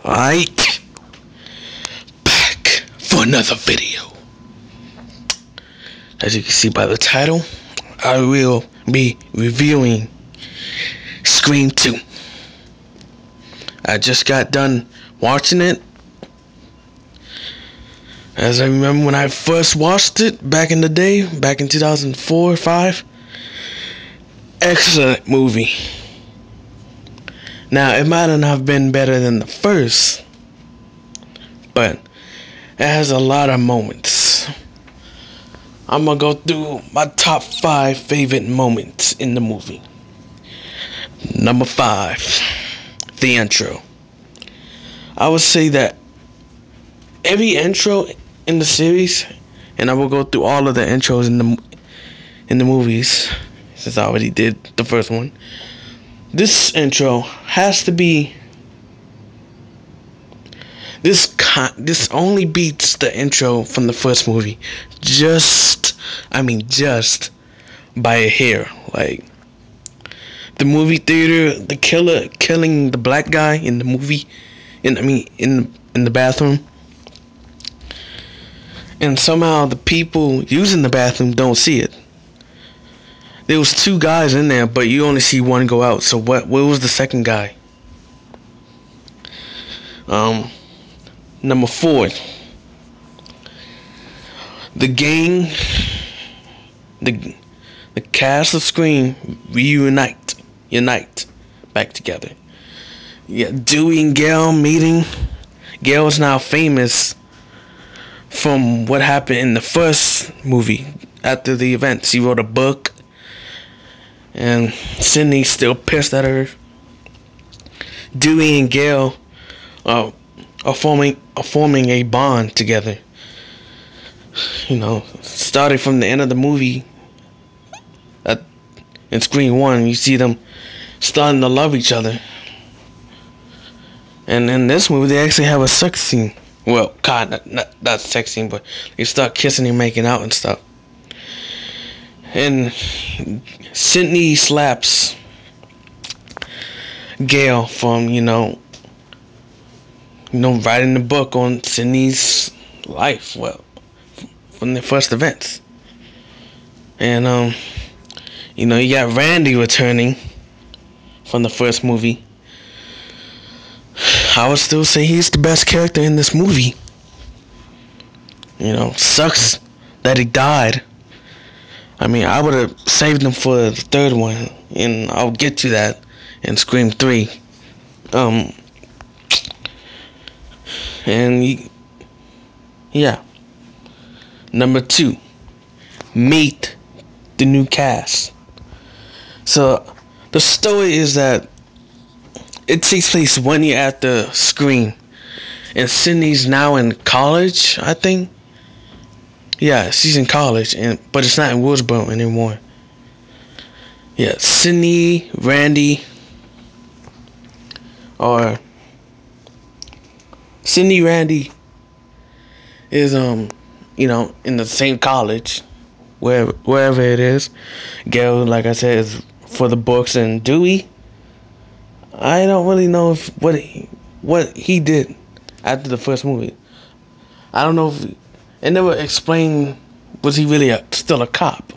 Alright, back for another video. As you can see by the title, I will be reviewing Scream 2. I just got done watching it. As I remember when I first watched it back in the day, back in 2004 or 5. Excellent movie. Now, it might not have been better than the first, but it has a lot of moments. I'm gonna go through my top 5 favorite moments in the movie. Number 5, the intro. I would say that every intro in the series, and I will go through all of the intros in the movies, since I already did the first one. This intro has to be. This only beats the intro from the first movie, just by a hair. Like the movie theater, the killer killing the black guy in the movie, in the bathroom, and somehow the people using the bathroom don't see it. There was 2 guys in there, but you only see one go out. So where was the second guy? Number 4. The gang, the cast of Scream unite back together. Yeah, Dewey and Gail meeting. Gail is now famous from what happened in the first movie. After the events, she wrote a book. And Sydney's still pissed at her. Dewey and Gail are forming a bond together. You know, starting from the end of the movie, in Scream 1, you see them starting to love each other. And in this movie, they actually have a sex scene. Well, not sex scene, but they start kissing and making out and stuff. And Sydney slaps Gail from, writing the book on Sydney's life, from the first events. And, you got Randy returning from the first movie. I would still say he's the best character in this movie. Sucks that he died. I would have saved him for the third one, and I'll get to that in Scream 3. Number 2, meet the new cast. So, the story is that it takes place 1 year after Scream, and Sydney's now in college, I think. Yeah, she's in college, but it's not in Woodsboro anymore. Yeah, Sydney, Randy is in the same college, wherever it is. Gail, like I said, is for the books, and Dewey, I don't really know what he did after the first movie. I don't know if it never explained, was he really still a cop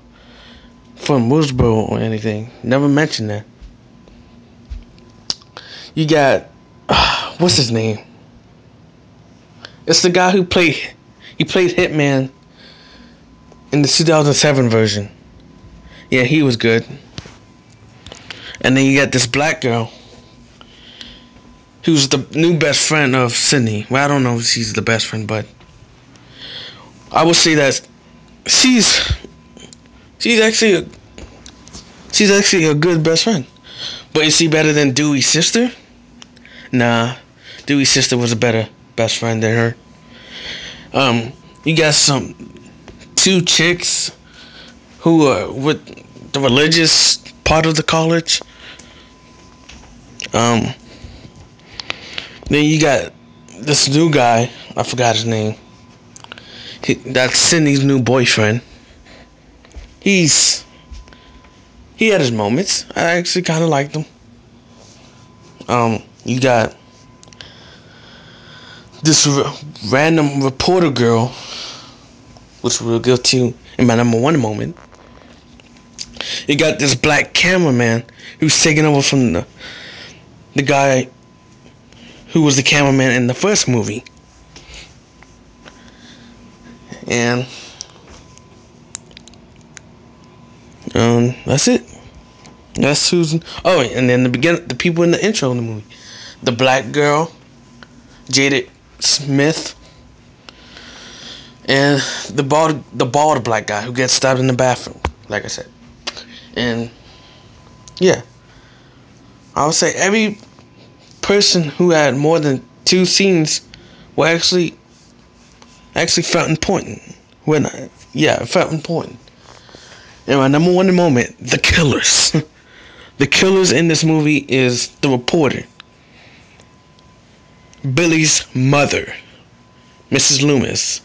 from Woodsboro or anything. Never mentioned that. You got, what's his name? It's the guy who played Hitman in the 2007 version. Yeah, he was good. And then you got this black girl who's the new best friend of Sydney. Well, I don't know if she's the best friend, but I would say that she's actually a good best friend. But is she better than Dewey's sister? Nah, Dewey's sister was a better best friend than her. You got 2 chicks who are with the religious part of the college. Then you got this new guy, I forgot his name. That's Sydney's new boyfriend. He had his moments. I actually kind of liked him. You got this random reporter girl, which we'll get to in my number one moment. You got this black cameraman who's taking over from the guy who was the cameraman in the first movie. And that's it. That's Susan. Oh, and then the people in the intro of the movie. The black girl, Jada Smith, and the bald black guy who gets stabbed in the bathroom, like I said. And yeah, I would say every person who had more than 2 scenes were actually felt important. It felt important. And my number one moment, the killers. The killers in this movie is the reporter, Billy's mother, Mrs. Loomis.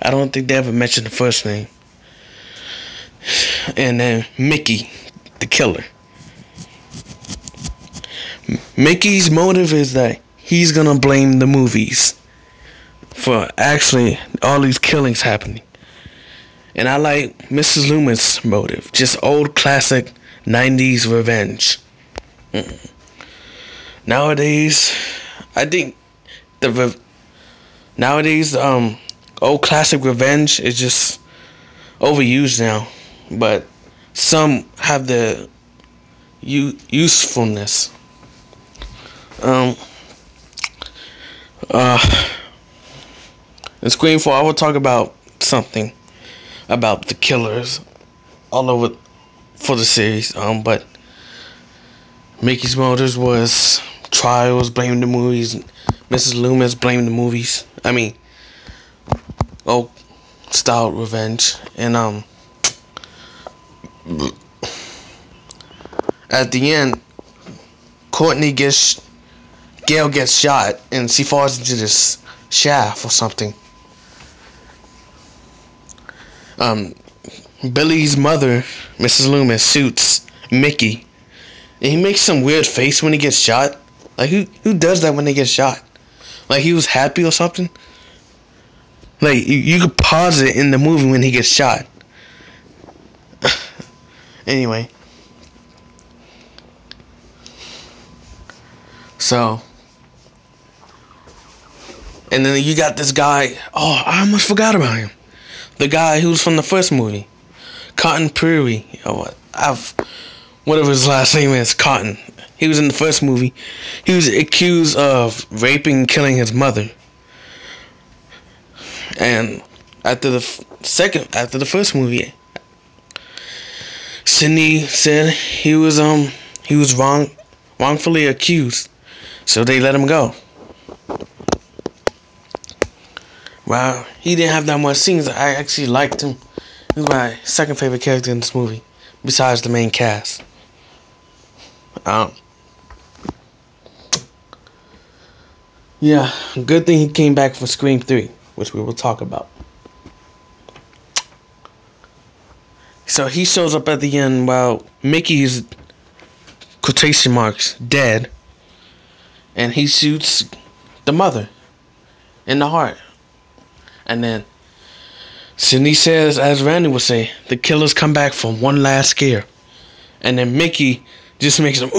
I don't think they ever mentioned the first name. And then Mickey, the killer. Mickey's motive is that he's gonna blame the movies for actually all these killings happening. And I like Mrs. Loomis' motive. Just old classic 90s revenge. Nowadays, I think nowadays old classic revenge is just overused now. But some have the usefulness. In Scream 4, I will talk about something about the killers all over for the series. But Mickey's motives was trials, blaming the movies. Mrs. Loomis blamed the movies. I mean, old style revenge. And at the end, Gail gets shot and she falls into this shaft or something. Billy's mother, Mrs. Loomis, shoots Mickey, and he makes some weird face when he gets shot. Like who does that when they get shot? Like he was happy or something. Like you could pause it in the movie when he gets shot. Anyway, so and then you got this guy. Oh, I almost forgot about him. The guy who's from the first movie, Cotton Prairie. Whatever his last name is, Cotton. He was in the first movie. He was accused of raping and killing his mother. And after the first movie, Sidney said he was wrongfully accused, so they let him go. Wow, he didn't have that much scenes. I actually liked him. He was my second favorite character in this movie, besides the main cast. Yeah, good thing he came back for Scream 3, which we will talk about. So he shows up at the end while Mickey is, quotation marks, dead. And he shoots the mother in the heart. And then Sidney says, as Randy would say, the killers come back for one last scare. And then Mickey just makes him,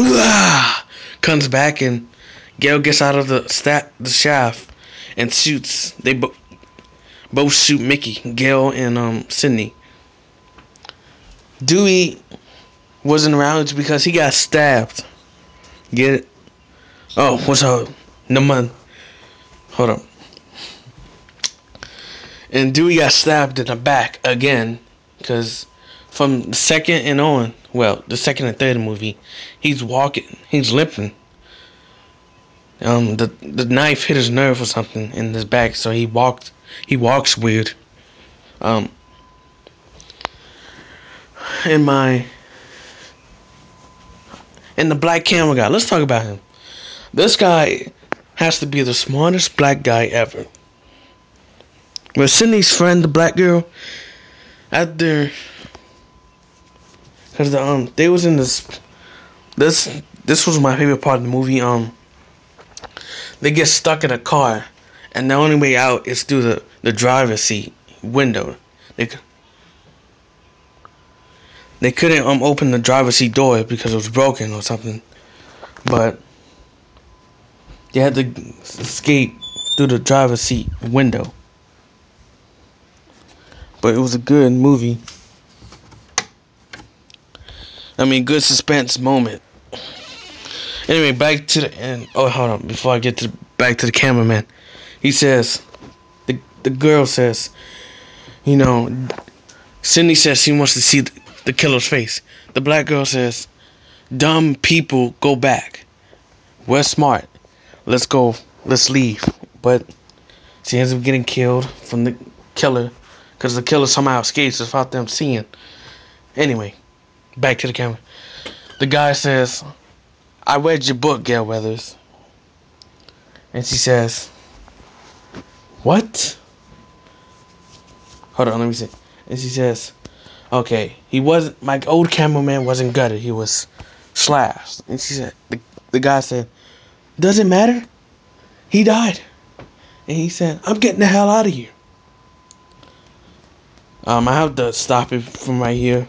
comes back, and Gail gets out of the shaft and shoots. They both shoot Mickey, Gail and Sidney. Dewey wasn't around because he got stabbed. Get it? Oh, what's up? No man. Hold up. And Dewey got stabbed in the back again, because from the second and on, well, the second and third movie, he's limping. The knife hit his nerve or something in his back, so he walks weird. And the black camera guy, let's talk about him. This guy has to be the smartest black guy ever. But Sidney's friend, the black girl, after, because they was in this was my favorite part of the movie. They get stuck in a car, and the only way out is through the driver's seat window. They couldn't open the driver's seat door because it was broken or something, but they had to escape through the driver's seat window. But it was a good movie. I mean, good suspense moment. Anyway, back to the end. Oh, hold on. Before I get back to the cameraman, he says, the girl says, you know, Cindy says she wants to see the killer's face. The black girl says, dumb people go back. We're smart. Let's go. Let's leave. But she ends up getting killed from the killer because the killer somehow escapes without them seeing. Anyway, back to the camera. The guy says, I read your book, Gail Weathers. And she says, what? Hold on, let me see. And she says, okay, my old cameraman wasn't gutted, he was slashed. And she said, the guy said, doesn't matter, he died. And he said, I'm getting the hell out of here. I have to stop it from right here.